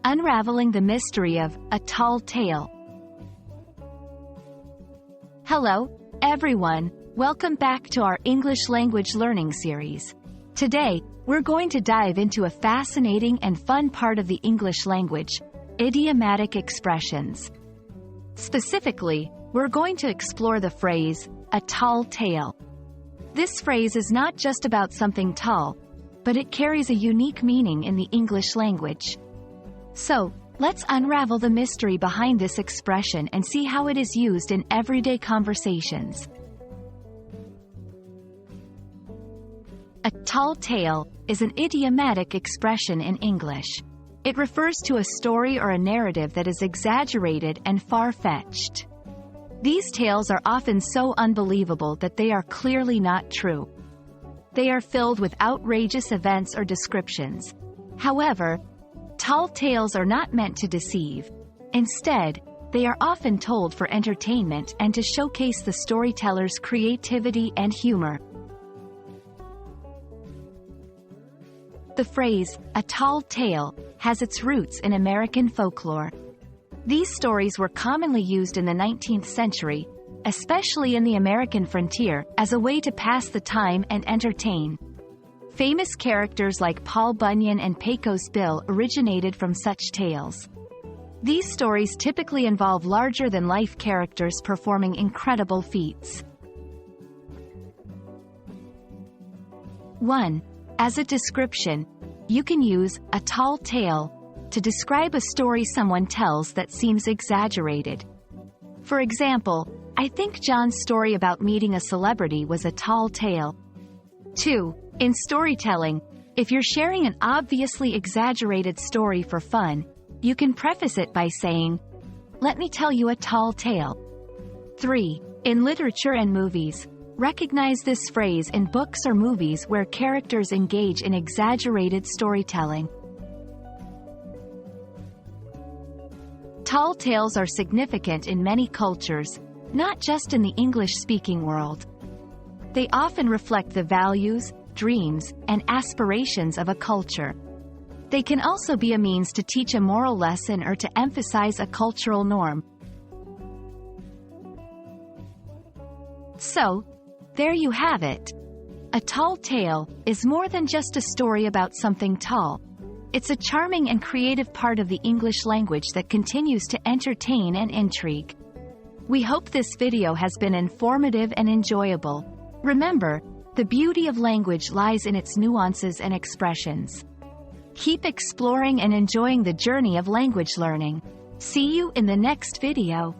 Unraveling the mystery of a tall tale. Hello, everyone. Welcome back to our English language learning series. Today, we're going to dive into a fascinating and fun part of the English language, idiomatic expressions. Specifically, we're going to explore the phrase, a tall tale. This phrase is not just about something tall, but it carries a unique meaning in the English language. So, let's unravel the mystery behind this expression and see how it is used in everyday conversations. A tall tale is an idiomatic expression in English. It refers to a story or a narrative that is exaggerated and far-fetched. These tales are often so unbelievable that they are clearly not true. They are filled with outrageous events or descriptions. However, tall tales are not meant to deceive. Instead, they are often told for entertainment and to showcase the storyteller's creativity and humor. The phrase, a tall tale, has its roots in American folklore. These stories were commonly used in the 19th century, especially in the American frontier, as a way to pass the time and entertain. Famous characters like Paul Bunyan and Pecos Bill originated from such tales. These stories typically involve larger-than-life characters performing incredible feats. 1. As a description, you can use a tall tale to describe a story someone tells that seems exaggerated. For example, I think John's story about meeting a celebrity was a tall tale. 2. In storytelling, if you're sharing an obviously exaggerated story for fun, you can preface it by saying, "Let me tell you a tall tale." 3. In literature and movies, recognize this phrase in books or movies where characters engage in exaggerated storytelling. Tall tales are significant in many cultures, not just in the English-speaking world. They often reflect the values, dreams, and aspirations of a culture. They can also be a means to teach a moral lesson or to emphasize a cultural norm. So, there you have it. A tall tale is more than just a story about something tall. It's a charming and creative part of the English language that continues to entertain and intrigue. We hope this video has been informative and enjoyable. Remember, the beauty of language lies in its nuances and expressions. Keep exploring and enjoying the journey of language learning. See you in the next video.